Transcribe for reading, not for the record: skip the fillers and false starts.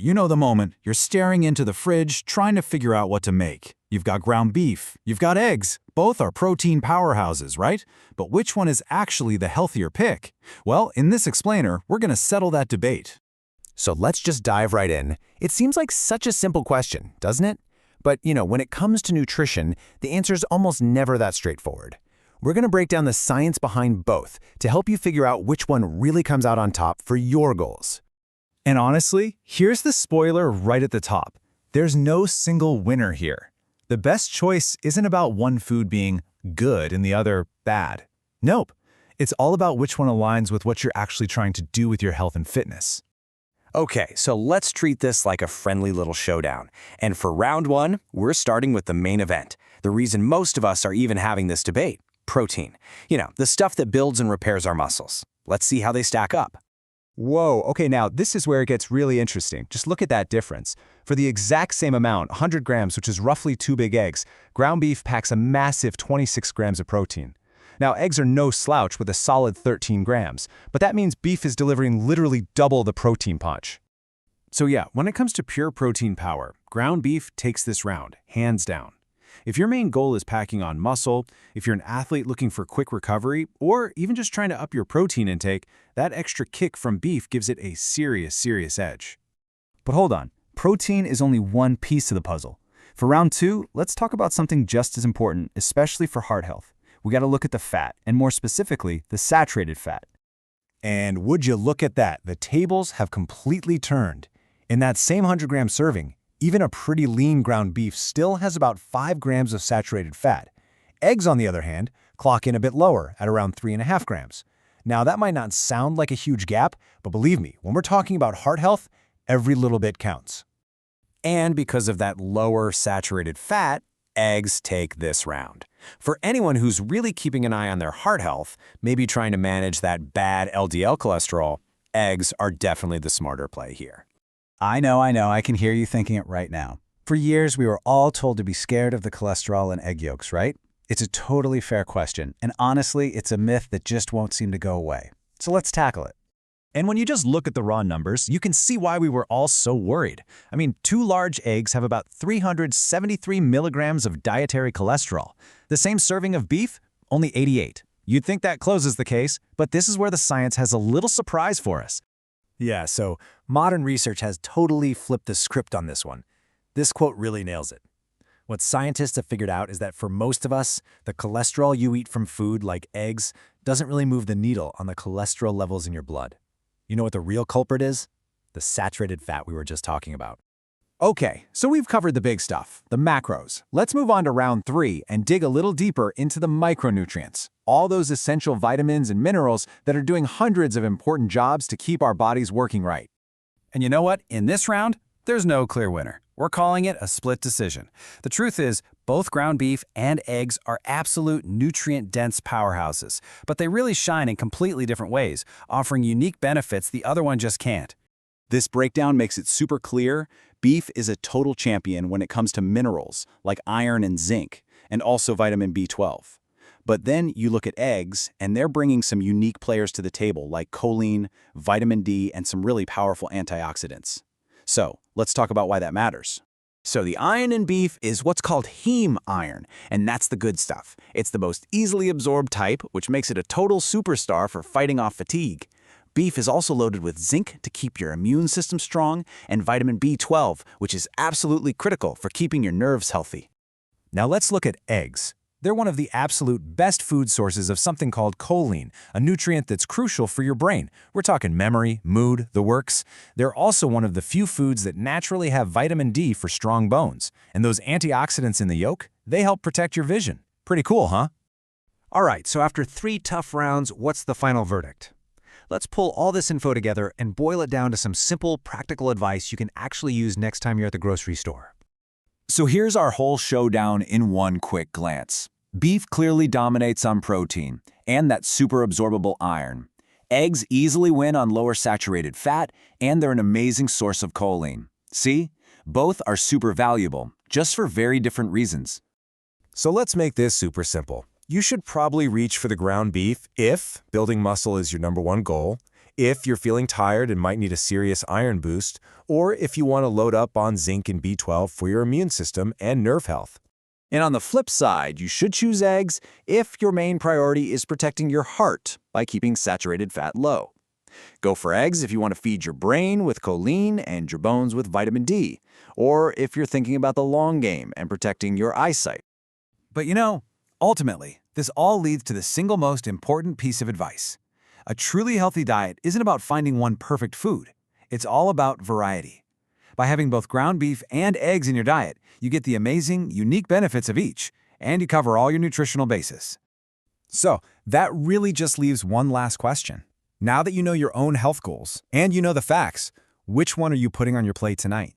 you know the moment. You're staring into the fridge, trying to figure out what to make. You've got ground beef, you've got eggs. Both are protein powerhouses, right? But which one is actually the healthier pick? Well, in this explainer, we're going to settle that debate. So let's just dive right in. It seems like such a simple question, doesn't it? But, when it comes to nutrition, the answer's almost never that straightforward. We're going to break down the science behind both to help you figure out which one really comes out on top for your goals. And honestly, here's the spoiler right at the top. There's no single winner here. The best choice isn't about one food being good and the other bad. Nope. It's all about which one aligns with what you're actually trying to do with your health and fitness. Okay, so let's treat this like a friendly little showdown. And for round one, we're starting with the main event. The reason most of us are even having this debate: protein. The stuff that builds and repairs our muscles. Let's see how they stack up. Whoa, okay, now this is where it gets really interesting. Just look at that difference. For the exact same amount, 100 grams, which is roughly 2 big eggs, ground beef packs a massive 26 grams of protein. Now, eggs are no slouch with a solid 13 grams, but that means beef is delivering literally double the protein punch. So yeah, when it comes to pure protein power, ground beef takes this round, hands down. If your main goal is packing on muscle, if you're an athlete looking for quick recovery, or even just trying to up your protein intake, that extra kick from beef gives it a serious edge. But hold on, protein is only one piece of the puzzle. For round two, let's talk about something just as important, especially for heart health. We got to look at the fat, and more specifically, the saturated fat. And would you look at that, the tables have completely turned. In that same 100-gram serving, even a pretty lean ground beef still has about 5 grams of saturated fat. Eggs, on the other hand, clock in a bit lower at around 3.5 grams. Now, that might not sound like a huge gap, but believe me, when we're talking about heart health, every little bit counts. And because of that lower saturated fat, eggs take this round. For anyone who's really keeping an eye on their heart health, maybe trying to manage that bad LDL cholesterol, eggs are definitely the smarter play here. I know, I can hear you thinking it right now. For years, we were all told to be scared of the cholesterol in egg yolks, right? It's a totally fair question, and honestly, it's a myth that just won't seem to go away. So let's tackle it. And when you just look at the raw numbers, you can see why we were all so worried. I mean, 2 large eggs have about 373 milligrams of dietary cholesterol. The same serving of beef, only 88. You'd think that closes the case, but this is where the science has a little surprise for us. Yeah, so modern research has totally flipped the script on this one. This quote really nails it. What scientists have figured out is that for most of us, the cholesterol you eat from food like eggs doesn't really move the needle on the cholesterol levels in your blood. You know what the real culprit is? The saturated fat we were just talking about. Okay, so we've covered the big stuff, the macros. Let's move on to round 3 and dig a little deeper into the micronutrients, all those essential vitamins and minerals that are doing hundreds of important jobs to keep our bodies working right. And you know what? In this round, there's no clear winner. We're calling it a split decision. The truth is, both ground beef and eggs are absolute nutrient-dense powerhouses, but they really shine in completely different ways, offering unique benefits the other one just can't. This breakdown makes it super clear. Beef is a total champion when it comes to minerals like iron and zinc, and also vitamin B12. But then you look at eggs, and they're bringing some unique players to the table like choline, vitamin D, and some really powerful antioxidants. So let's talk about why that matters. So the iron in beef is what's called heme iron, and that's the good stuff. It's the most easily absorbed type, which makes it a total superstar for fighting off fatigue. Beef is also loaded with zinc to keep your immune system strong, and vitamin B12, which is absolutely critical for keeping your nerves healthy. Now let's look at eggs. They're one of the absolute best food sources of something called choline, a nutrient that's crucial for your brain. We're talking memory, mood, the works. They're also one of the few foods that naturally have vitamin D for strong bones. And those antioxidants in the yolk, they help protect your vision. Pretty cool, huh? All right, so after 3 tough rounds, what's the final verdict? Let's pull all this info together and boil it down to some simple, practical advice you can actually use next time you're at the grocery store. So here's our whole showdown in one quick glance. Beef clearly dominates on protein and that super absorbable iron. Eggs easily win on lower saturated fat, and they're an amazing source of choline. See? Both are super valuable, just for very different reasons. So let's make this super simple. You should probably reach for the ground beef if building muscle is your #1 goal. if you're feeling tired and might need a serious iron boost, or if you want to load up on zinc and B12 for your immune system and nerve health. And on the flip side, you should choose eggs if your main priority is protecting your heart by keeping saturated fat low. Go for eggs if you want to feed your brain with choline and your bones with vitamin D, or if you're thinking about the long game and protecting your eyesight. But ultimately, this all leads to the single most important piece of advice. A truly healthy diet isn't about finding one perfect food. It's all about variety. By having both ground beef and eggs in your diet, you get the amazing, unique benefits of each, and you cover all your nutritional bases. So, that really just leaves one last question. Now that you know your own health goals, and you know the facts, which one are you putting on your plate tonight?